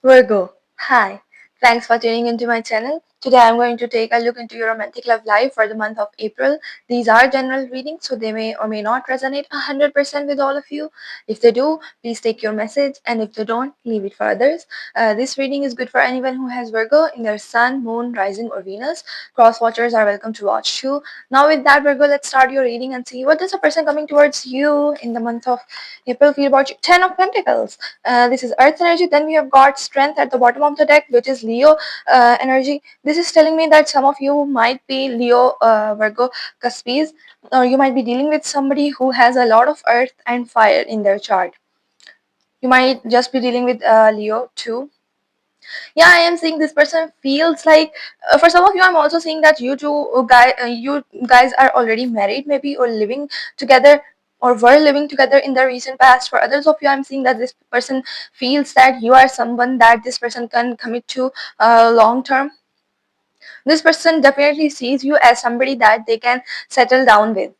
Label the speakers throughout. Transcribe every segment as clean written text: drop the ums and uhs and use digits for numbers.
Speaker 1: Virgo, hi. Thanks for tuning into my channel. Today I'm going to take a look into your romantic love life for the month of April. These are general readings, so they may or may not resonate 100% with all of you. If they do, please take your message, and if they don't, leave it for others. This reading is good for anyone who has Virgo in their sun, moon, rising, or Venus. Cross watchers are welcome to watch too. Now, with that, Virgo, let's start your reading and see what does a person coming towards you in the month of April feel about you. Ten of Pentacles. This is Earth energy. Then we have got Strength at the bottom of the deck, which is Leo energy. This is telling me that some of you might be Leo, Virgo, Cuspies, or you might be dealing with somebody who has a lot of Earth and Fire in their chart. You might just be dealing with Leo too. Yeah, I am seeing this person feels like for some of you I'm also seeing that you guys are already married maybe, or living together, or were living together in the recent past. For others of you, I'm seeing that this person feels that you are someone that this person can commit to long term. This person definitely sees you as somebody that they can settle down with.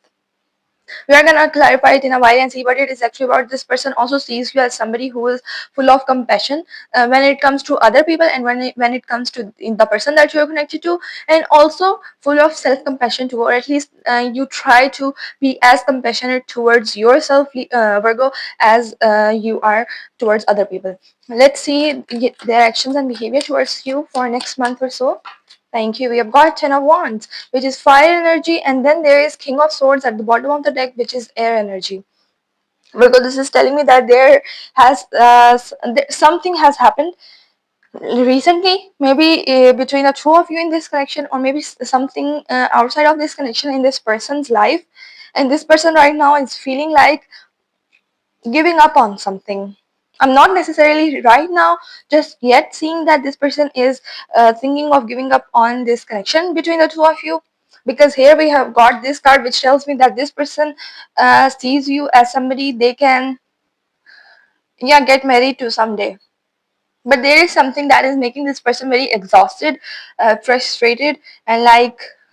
Speaker 1: We are gonna clarify it in a while and see what it is actually about. This person also sees you as somebody who is full of compassion when it comes to other people, and when it comes to the person that you are connected to, and also full of self-compassion too, or at least you try to be as compassionate towards yourself, Virgo, as you are towards other people. Let's see their actions and behavior towards you for next month or so. Thank you. We have got Ten of Wands, which is fire energy, and then there is King of Swords at the bottom of the deck, which is air energy. Because this is telling me that there has something has happened recently, maybe between the two of you in this connection, or maybe something outside of this connection in this person's life, and this person right now is feeling like giving up on something. I'm not necessarily right now just yet seeing that this person is thinking of giving up on this connection between the two of you, because here we have got this card which tells me that this person sees you as somebody they can, yeah, get married to someday. But there is something that is making this person very exhausted, frustrated, and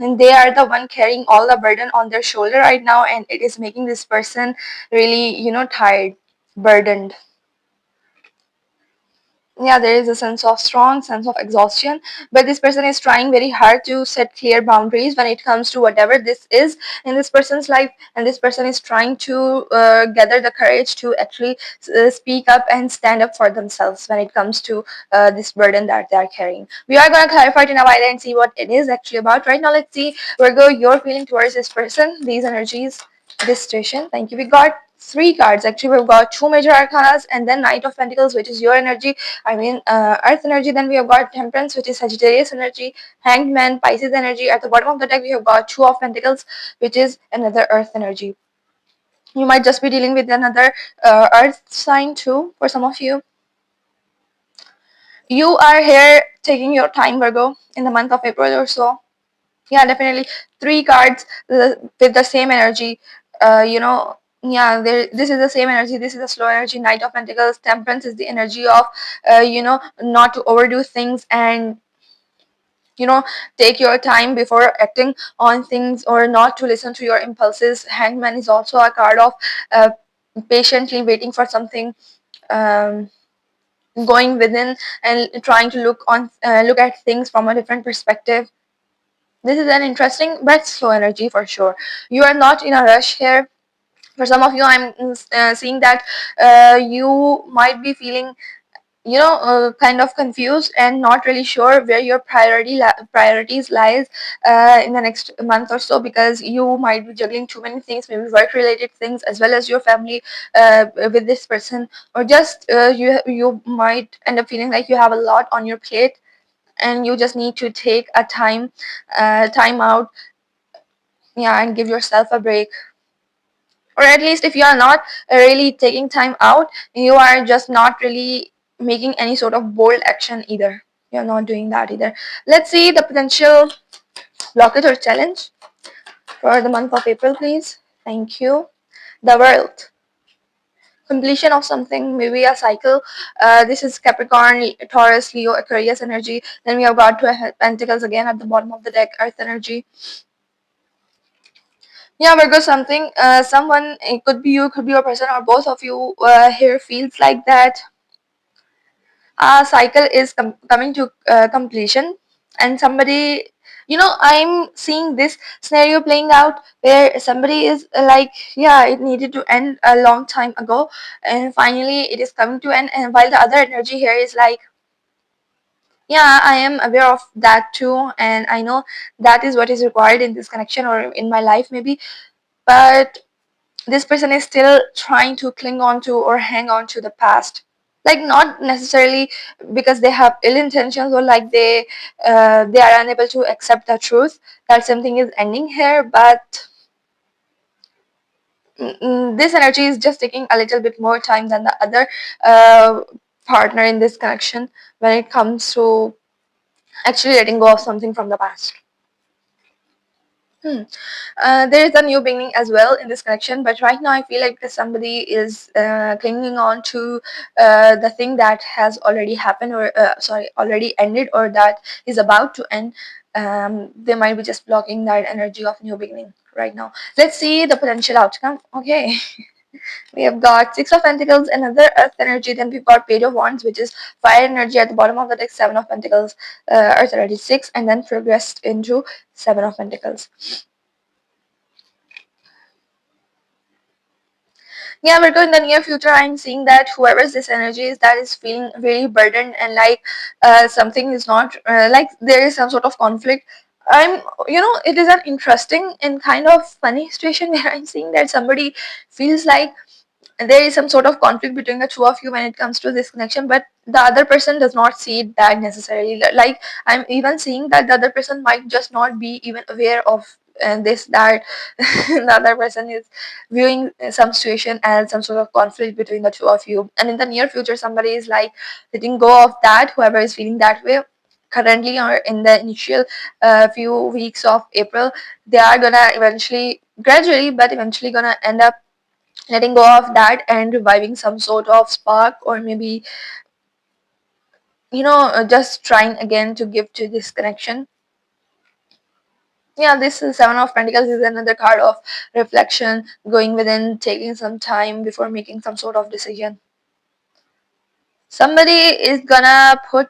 Speaker 1: and they are the one carrying all the burden on their shoulder right now, and it is making this person really, tired, burdened. Yeah, there is a strong sense of exhaustion, but this person is trying very hard to set clear boundaries when it comes to whatever this is in this person's life, and this person is trying to gather the courage to actually speak up and stand up for themselves when it comes to this burden that they are carrying. We are going to clarify it in a while and see what it is actually about. Right now, let's see, Virgo, your feeling towards this person, these energies, this situation. Thank you. We got three cards actually. We've got two major arcanas, and then Knight of Pentacles, which is your energy, Earth energy. Then we have got Temperance, which is Sagittarius energy, Hanged Man, Pisces energy. At the bottom of the deck, we have got Two of Pentacles, which is another Earth energy. You might just be dealing with another Earth sign too for some of you. You are here taking your time, Virgo, in the month of April or so. Yeah, definitely. Three cards with the same energy. Yeah, this is the same energy. This is the slow energy. Knight of Pentacles. Temperance is the energy of not to overdo things, and take your time before acting on things, or not to listen to your impulses. Hangman is also a card of uh, patiently waiting for something, um, going within and trying to look at things from a different perspective. This is an interesting but slow energy for sure. You are not in a rush here. For some of you, I'm seeing that you might be feeling, kind of confused and not really sure where your priorities lies in the next month or so, because you might be juggling too many things, maybe work related things as well as your family with this person, or just you might end up feeling like you have a lot on your plate, and you just need to take a time out, yeah, and give yourself a break. Or at least if you are not really taking time out, you are just not really making any sort of bold action either. You're not doing that either. Let's see the potential blockage or challenge for the month of April, please. Thank you. The World. Completion of something, maybe a cycle. This is Capricorn, Taurus, Leo, Aquarius energy. Then we have got Two of Pentacles again at the bottom of the deck, Earth energy. Yeah, Virgo, something, someone, it could be you, could be your person, or both of you here feels like that a cycle is coming to completion, and somebody, I'm seeing this scenario playing out where somebody is like, yeah, it needed to end a long time ago, and finally it is coming to end. And while the other energy here is like, yeah, I am aware of that too, and I know that is what is required in this connection or in my life maybe, but this person is still trying to cling on to or hang on to the past, like not necessarily because they have ill intentions, or like they are unable to accept the truth that something is ending here, but this energy is just taking a little bit more time than the other uh, partner in this connection when it comes to actually letting go of something from the past. Hmm. There is a new beginning as well in this connection, but right now I feel like because somebody is clinging on to the thing that has already happened, or sorry, already ended, or that is about to end. They might be just blocking that energy of new beginning right now. Let's see the potential outcome. Okay, we have got Six of Pentacles, another Earth energy. Then we've got Page of Wands, which is fire energy at the bottom of the deck. Seven of Pentacles, Earth energy six, and then progressed into Seven of Pentacles. Yeah, Virgo, in the near future, I'm seeing that whoever's this energy is, that is feeling really burdened, and like something is not like there is some sort of conflict. I'm, it is an interesting and kind of funny situation where I'm seeing that somebody feels like there is some sort of conflict between the two of you when it comes to this connection, but the other person does not see it that necessarily. Like, I'm even seeing that the other person might just not be even aware of this, that the other person is viewing some situation as some sort of conflict between the two of you, and in the near future somebody is like letting go of that, whoever is feeling that way currently, or in the initial few weeks of April. They are gonna eventually, gradually, but eventually gonna end up letting go of that and reviving some sort of spark, or maybe just trying again to give to this connection. Yeah, this is Seven of Pentacles is another card of reflection, going within, taking some time before making some sort of decision. Somebody is gonna put,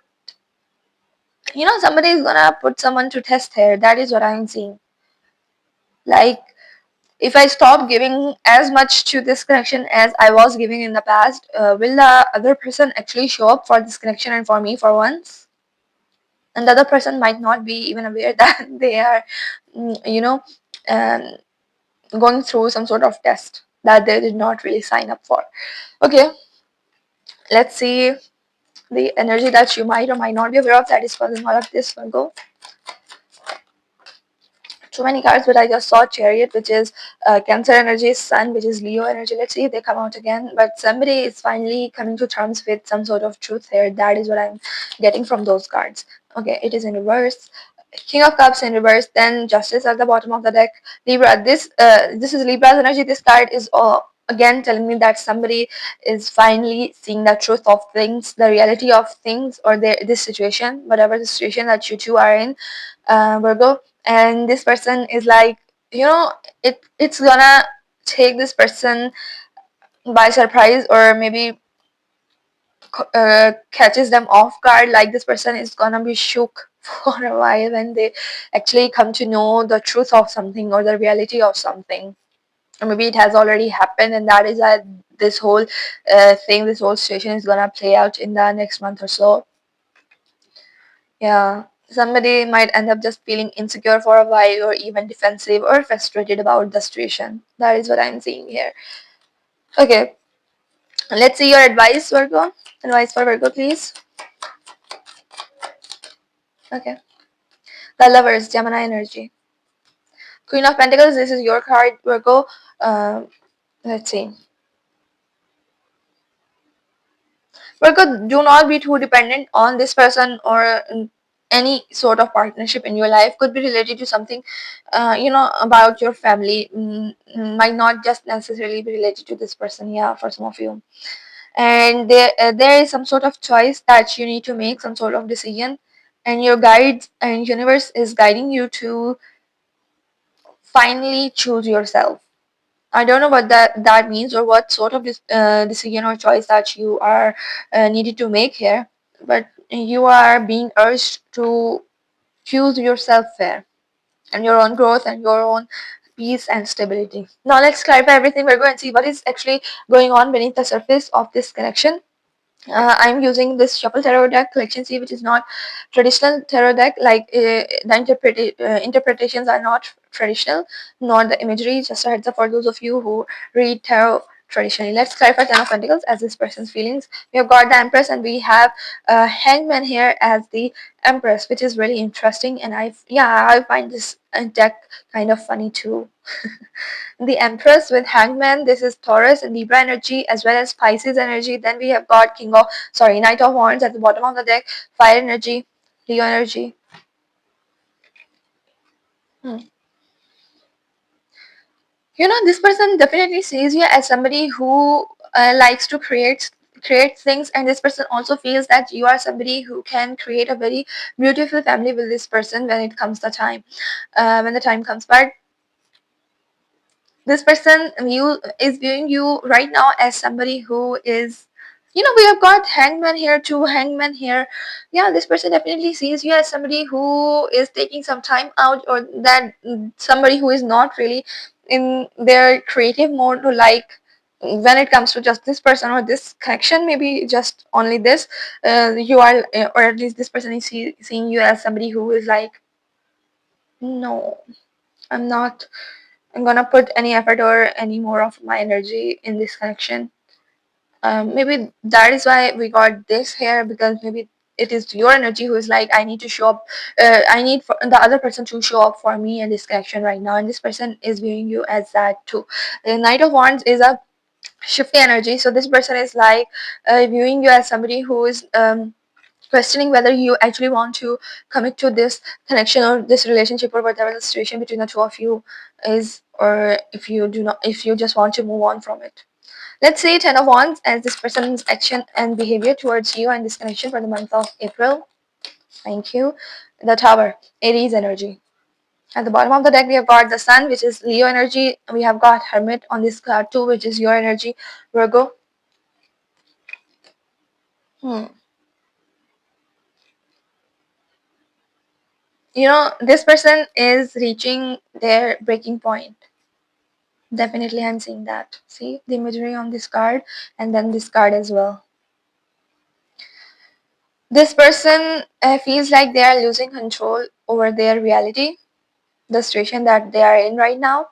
Speaker 1: somebody is gonna put someone to test here. That is what I'm seeing. Like, if I stop giving as much to this connection as I was giving in the past, will the other person actually show up for this connection and for me for once? And the other person might not be even aware that they are, mm, you know, um, going through some sort of test that they did not really sign up for. Okay, let's see the energy that you might or might not be aware of that is causing all of this. Virgo. Too many cards, but I just saw Chariot, which is Cancer energy, Sun, which is Leo energy. Let's see if they come out again. But somebody is finally coming to terms with some sort of truth here. That is what I'm getting from those cards. Okay, it is in reverse. King of Cups in reverse, then Justice at the bottom of the deck. Libra. This is Libra's energy. This card is again telling me that somebody is finally seeing the truth of things, the reality of things, or this situation, whatever the situation that you two are in, Virgo. And this person is like, it's gonna take this person by surprise, or maybe catches them off guard. Like, this person is gonna be shook for a while when they actually come to know the truth of something or the reality of something, or maybe it has already happened, and that is that this whole this whole situation is gonna play out in the next month or so. Yeah, somebody might end up just feeling insecure for a while, or even defensive or frustrated about the situation. That is what I'm seeing here. Okay, let's see your advice, Virgo. Advice for Virgo, please. Okay. The Lovers, Gemini energy. Queen of Pentacles, this is your card, Virgo. Let's see. Virgo, do not be too dependent on this person, or any sort of partnership in your life. Could be related to something, about your family. Might not just necessarily be related to this person. Yeah, for some of you. And there is some sort of choice that you need to make, some sort of decision, and your guides and universe is guiding you to finally choose yourself. I don't know what that means, or what sort of decision or choice that you are needed to make here. but you are being urged to choose yourself fair and your own growth and your own peace and stability. Now let's clarify everything. We're going to see what is actually going on beneath the surface of this connection. I'm using this Shuffle Tarot deck collection C, which is not traditional tarot deck. Like the interpretations are not traditional, nor the imagery. Just a heads up for those of you who read tarot traditionally. Let's clarify Ten of Pentacles as this person's feelings. We have got the Empress, and we have Hangman here as the Empress, which is really interesting. And I find this deck kind of funny too. The Empress with Hangman, this is Taurus and Libra energy as well as Pisces energy. Then we have got Knight of Wands at the bottom of the deck, Fire energy, Leo energy. Hmm. This person definitely sees you as somebody who likes to create things, and this person also feels that you are somebody who can create a very beautiful family with this person when it comes the time, when the time comes. But this person is viewing you right now as somebody who is, we have got Hangman here too, Hangman here. Yeah, this person definitely sees you as somebody who is taking some time out, or that somebody who is not really in their creative mode, to like when it comes to just this person or this connection, maybe just only this, you are, or at least this person is seeing you as somebody who is like, no, I'm not, I'm gonna put any effort or any more of my energy in this connection. Maybe that is why we got this here, because maybe it is your energy who is like, I need to show up. I need for the other person to show up for me in this connection right now, and this person is viewing you as that too. The Knight of Wands is a shifty energy, so this person is like viewing you as somebody who is questioning whether you actually want to commit to this connection or this relationship or whatever the situation between the two of you is, or if you do not, if you just want to move on from it. Let's say Ten of Wands as this person's action and behavior towards you and this connection for the month of April. Thank you. The Tower, Aries energy. At the bottom of the deck, we have got the Sun, which is Leo energy. We have got Hermit on this card too, which is your energy, Virgo. Hmm. This person is reaching their breaking point. Definitely, I'm seeing that. See the imagery on this card, and then this card as well. This person feels like they are losing control over their reality, the situation that they are in right now.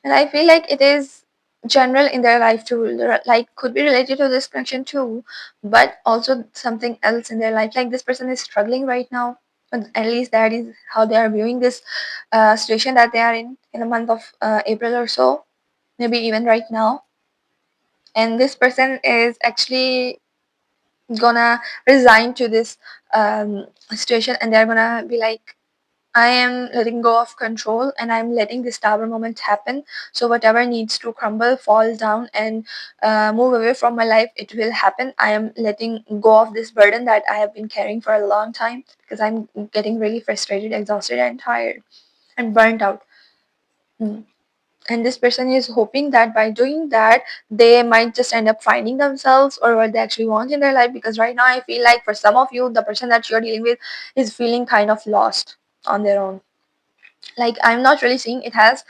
Speaker 1: And I feel like it is general in their life too, like could be related to this connection too, but also something else in their life. Like this person is struggling right now, at least that is how they are viewing this situation that they are in the month of April or so, maybe even right now. And this person is actually gonna resign to this situation, and they're gonna be like, I am letting go of control and I'm letting this tower moment happen. So whatever needs to crumble, fall down, and move away from my life, it will happen. I am letting go of this burden that I have been carrying for a long time, because I'm getting really frustrated, exhausted, and tired and burnt out. Mm. And this person is hoping that by doing that, they might just end up finding themselves or what they actually want in their life. Because right now, I feel like for some of you, the person that you're dealing with is feeling kind of lost on their own. Like, I'm not really seeing it has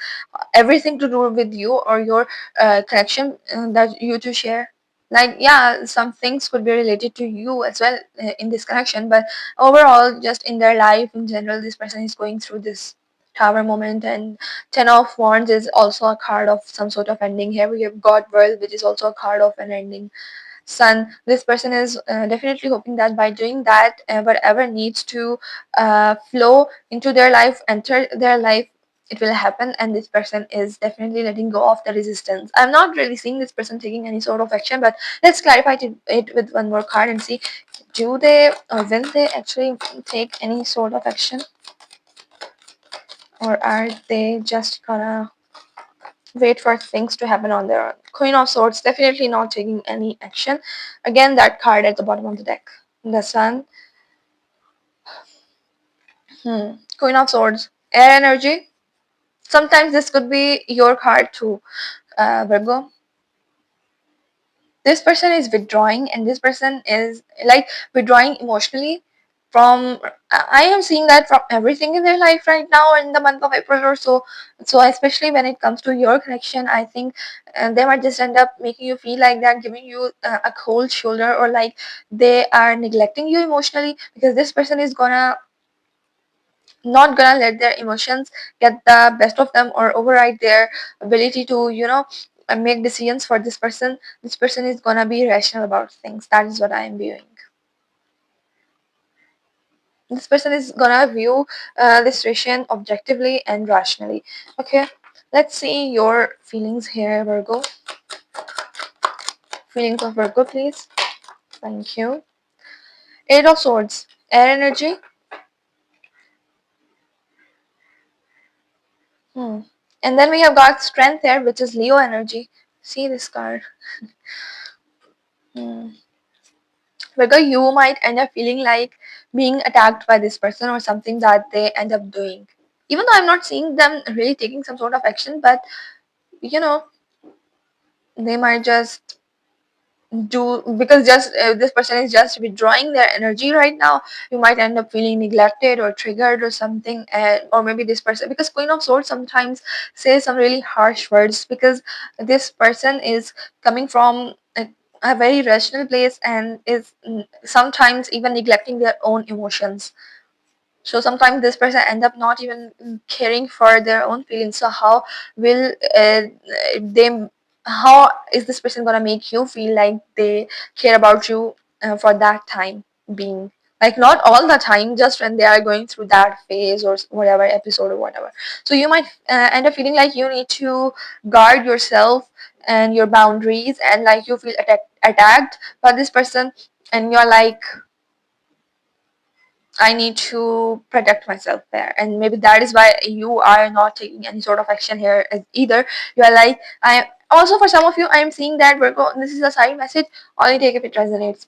Speaker 1: everything to do with you or your connection that you two share. Like, yeah, some things could be related to you as well in this connection, but overall, just in their life in general, this person is going through this tower moment. And Ten of Wands is also a card of some sort of ending. Here we have got World, which is also a card of an ending. Sun, this person is definitely hoping that by doing that, whatever needs to flow into their life, enter their life, it will happen. And this person is definitely letting go of the resistance. I'm not really seeing this person taking any sort of action, but let's clarify it with one more card and see, do they or will they actually take any sort of action, or are they just gonna wait for things to happen on their own? Queen of Swords, definitely not taking any action. Again, that card at the bottom of the deck. The Sun. Queen of Swords. Air energy. Sometimes this could be your card too, Virgo. this person is withdrawing, and this person is like withdrawing emotionally from. I am seeing that from everything in their life right now in the month of April or so. So especially when it comes to your connection, I think they might just end up making you feel like that, giving you a cold shoulder, or like they are neglecting you emotionally, because this person is gonna not gonna let their emotions get the best of them or override their ability to, make decisions for this person. This person is gonna be rational about things. That is what I am viewing. This person is gonna view this situation objectively and rationally. Okay, let's see your feelings here, Virgo. Feelings of Virgo, please. Thank you. Eight of Swords, air energy. Hmm. And then we have got Strength here, which is Leo energy. See this card. Hmm. Because you might end up feeling like being attacked by this person or something that they end up doing. Even though I'm not seeing them really taking some sort of action, but you know, they might just do, because just this person is just withdrawing their energy right now. You might end up feeling neglected or triggered or something, or maybe this person, because Queen of Swords sometimes says some really harsh words, because this person is coming from a very rational place and is sometimes even neglecting their own emotions. So sometimes this person end up not even caring for their own feelings. So how will they, how is this person gonna make you feel like they care about you for that time being, like not all the time, just when they are going through that phase or whatever episode or whatever. So you might end up feeling like you need to guard yourself and your boundaries, and like you feel attacked by this person, and you're like, I need to protect myself there. And maybe that is why you are not taking any sort of action here either. You are like, I also, for some of you, I am seeing that Virgo, this is a side message, only take if it resonates.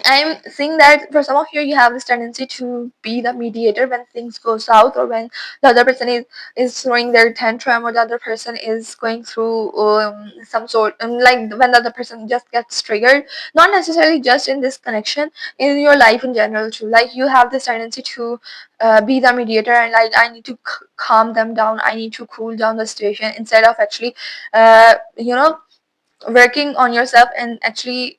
Speaker 1: I'm seeing that for some of you, you have this tendency to be the mediator when things go south, or when the other person is throwing their tantrum, or the other person is going through some sort, like when the other person just gets triggered. Not necessarily just in this connection, in your life in general too. Like you have this tendency to be the mediator, and like I need to calm them down. I need to cool down the situation instead of actually, you know, working on yourself and actually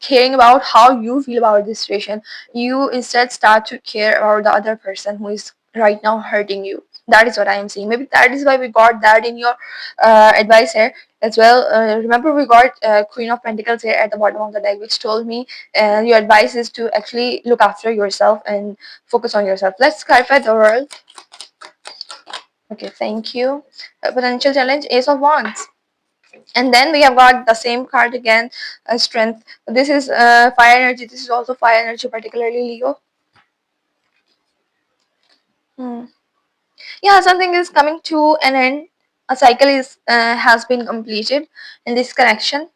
Speaker 1: caring about how you feel about this situation. You instead start to care about the other person who is right now hurting you. That is what I am seeing. Maybe that is why we got that in your advice here as well. Remember, we got Queen of Pentacles here at the bottom of the deck, which told me your advice is to actually look after yourself and focus on yourself. Let's clarify the world. Okay, thank you. Potential challenge, Ace of Wands. And then we have got the same card again, Strength. This is fire energy. This is also fire energy, particularly Leo. Hmm. Yeah, something is coming to an end. A cycle is has been completed in this connection.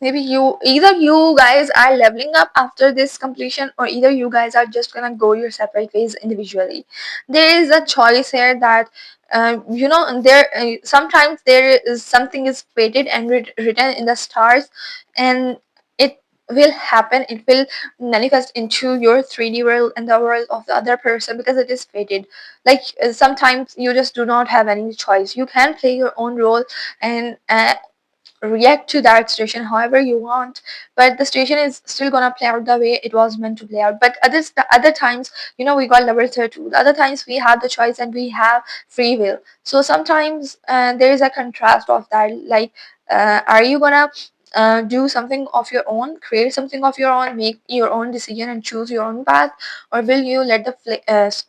Speaker 1: Maybe either you guys are leveling up after this completion, or either you guys are just gonna go your separate ways individually. There is a choice here that there sometimes there is something is fated and written in the stars, and it will happen. It will manifest into your 3D world and the world of the other person, because it is fated. Like sometimes you just do not have any choice. You can play your own role and react to that situation however you want, but the situation is still gonna play out the way it was meant to play out. But other times, we got lovers here too. The other times we have the choice and we have free will. So sometimes there is a contrast of that. Like, are you gonna do something of your own, create something of your own, make your own decision and choose your own path, or will you let the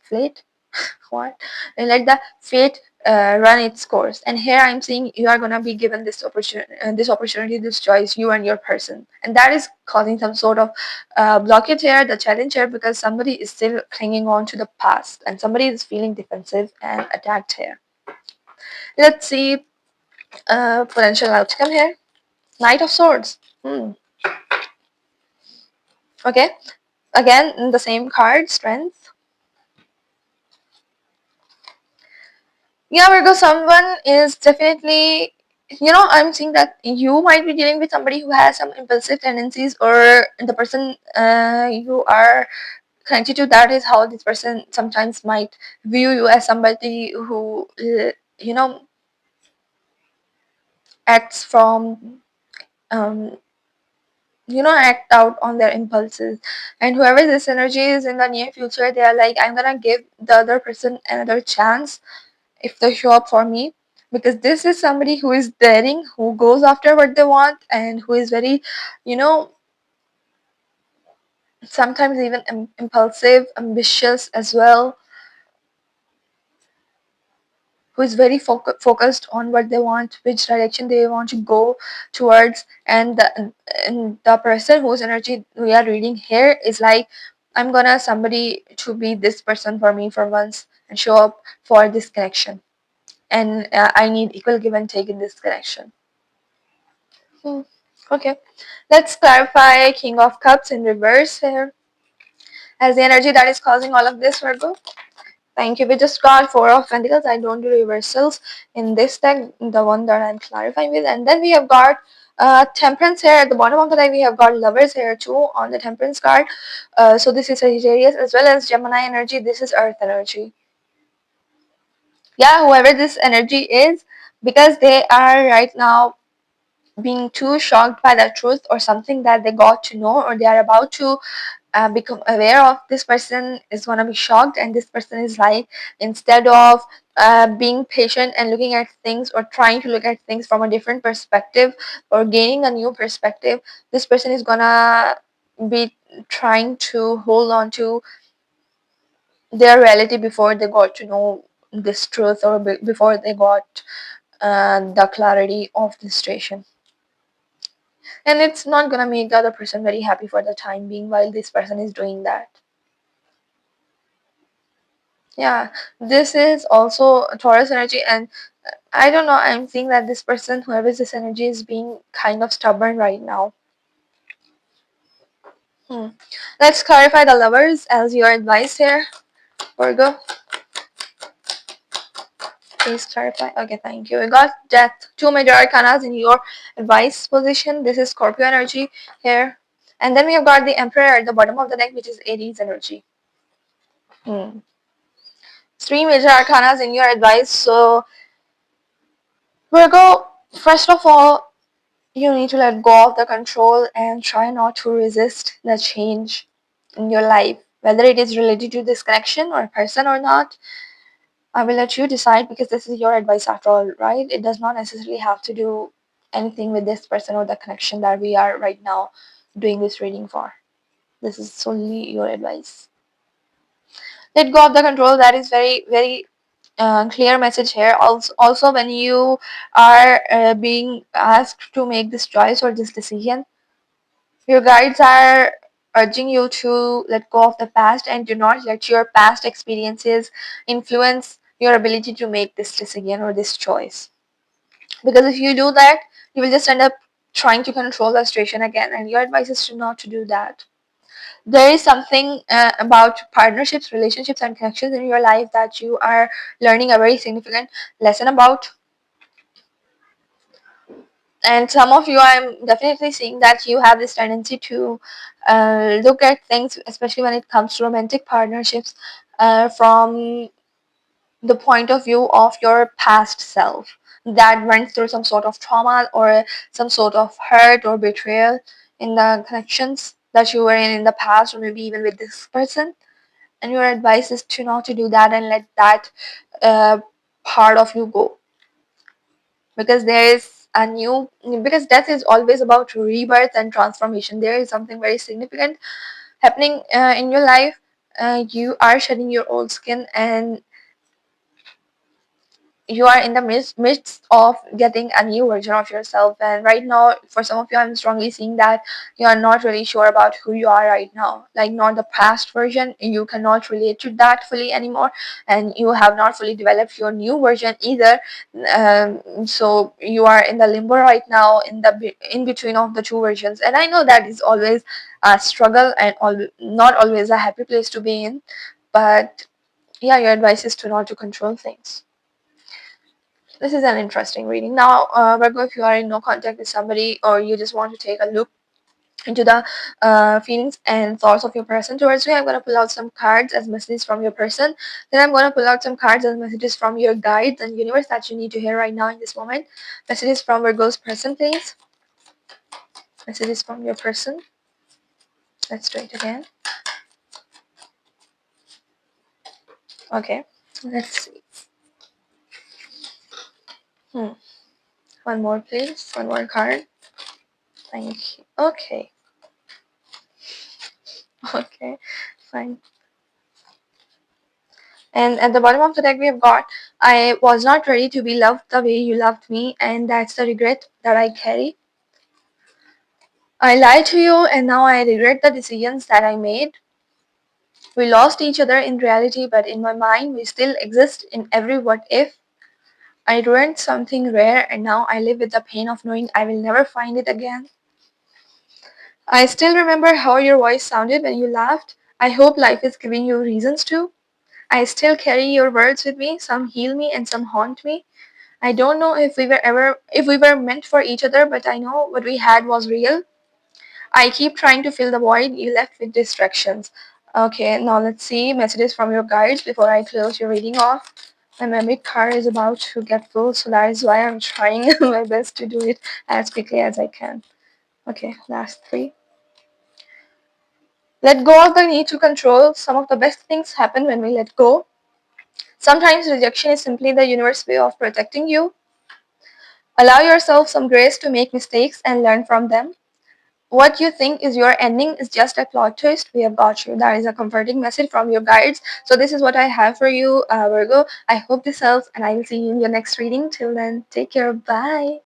Speaker 1: fate what and let the fate run its course? And here I'm seeing you are gonna be given this opportunity, this choice, you and your person, and that is causing some sort of blockage here, the challenge here, because somebody is still clinging on to the past and somebody is feeling defensive and attacked here. Let's see potential outcome here. Knight of Swords. Okay, again the same card, Strength. Yeah, Virgo, someone is definitely I'm seeing that you might be dealing with somebody who has some impulsive tendencies, or the person you are connected to, that is how this person sometimes might view you as somebody who you know acts from um, act out on their impulses. And whoever this energy is in the near future, they are like, I'm gonna give the other person another chance if they show up for me, because this is somebody who is daring, who goes after what they want, and who is very, you know sometimes even impulsive, ambitious as well, who is very focused on what they want, which direction they want to go towards. And the person whose energy we are reading here is like, I'm gonna somebody to be this person for me for once and show up for this connection. And I need equal give and take in this connection. Hmm. Okay, let's clarify King of Cups in reverse here as the energy that is causing all of this, Virgo. Thank you. We just got Four of Pentacles. I don't do reversals in this deck, the one that I'm clarifying with. And then we have got Temperance here. At the bottom of the deck, we have got Lovers here too on the Temperance card. So this is Sagittarius as well as Gemini energy. This is Earth energy. Yeah, whoever this energy is, because they are right now being too shocked by the truth or something that they got to know, or they are about to become aware of, this person is going to be shocked. And this person is like, instead of being patient and looking at things, or trying to look at things from a different perspective, or gaining a new perspective, this person is going to be trying to hold on to their reality before they got to know this truth, or before they got the clarity of the situation. And it's not gonna make the other person very happy for the time being while this person is doing that. Yeah, this is also Taurus energy, and I don't know, I'm seeing that this person, whoever is this energy, is being kind of stubborn right now. Hmm. Let's clarify the Lovers as your advice here, Virgo. Please clarify. Okay, thank you. We got Death, two major arcanas in your advice position. This is Scorpio energy here. And then we have got the Emperor at the bottom of the deck, which is Aries energy. Hmm. Three major arcanas in your advice. So, Virgo, first of all, you need to let go of the control and try not to resist the change in your life, whether it is related to this connection or person or not. I will let you decide, because this is your advice after all, right? It does not necessarily have to do anything with this person or the connection that we are right now doing this reading for. This is solely your advice. Let go of the control. That is very, very clear message here. Also, when you are being asked to make this choice or this decision, your guides are urging you to let go of the past and do not let your past experiences influence your ability to make this decision or this choice. Because if you do that, you will just end up trying to control the situation again, and your advice is to not to do that. There is something about partnerships, relationships, and connections in your life that you are learning a very significant lesson about. And some of you, I'm definitely seeing that you have this tendency to look at things, especially when it comes to romantic partnerships, from the point of view of your past self that went through some sort of trauma or some sort of hurt or betrayal in the connections that you were in the past, or maybe even with this person. And your advice is to not to do that and let that uh, part of you go, because there is a new, because death is always about rebirth and transformation. There is something very significant happening in your life. You are shedding your old skin, and you are in the midst of getting a new version of yourself. And right now, for some of you, I'm strongly seeing that you are not really sure about who you are right now, like not the past version. You cannot relate to that fully anymore, and you have not fully developed your new version either. So you are in the limbo right now, in the in between of the two versions. And I know that is always a struggle and not always a happy place to be in. But yeah, your advice is to not to control things. This is an interesting reading. Now, Virgo, if you are in no contact with somebody or you just want to take a look into the feelings and thoughts of your person towards you, I'm going to pull out some cards as messages from your person. Then I'm going to pull out some cards as messages from your guides and universe that you need to hear right now in this moment. Messages from Virgo's person, please. Messages from your person. Let's do it again. Okay, let's see. Hmm. One more, please. One more card. Thank you. Okay. Okay. Fine. And at the bottom of the deck, we have got I was not ready to be loved the way you loved me, and that's the regret that I carry. I lied to you, and now I regret the decisions that I made. We lost each other in reality, but in my mind, we still exist in every what if. I ruined something rare, and now I live with the pain of knowing I will never find it again. I still remember how your voice sounded when you laughed. I hope life is giving you reasons to. I still carry your words with me. Some heal me and some haunt me. I don't know if we were meant for each other, but I know what we had was real. I keep trying to fill the void you left with distractions. Okay, now let's see messages from your guides before I close your reading off. My memory card is about to get full, so that is why I'm trying my best to do it as quickly as I can. Okay, last three. Let go of the need to control. Some of the best things happen when we let go. Sometimes rejection is simply the universe way of protecting you. Allow yourself some grace to make mistakes and learn from them. What you think is your ending is just a plot twist. We have got you. That is a comforting message from your guides. So this is what I have for you, Virgo. I hope this helps, and I will see you in your next reading. Till then, take care. Bye.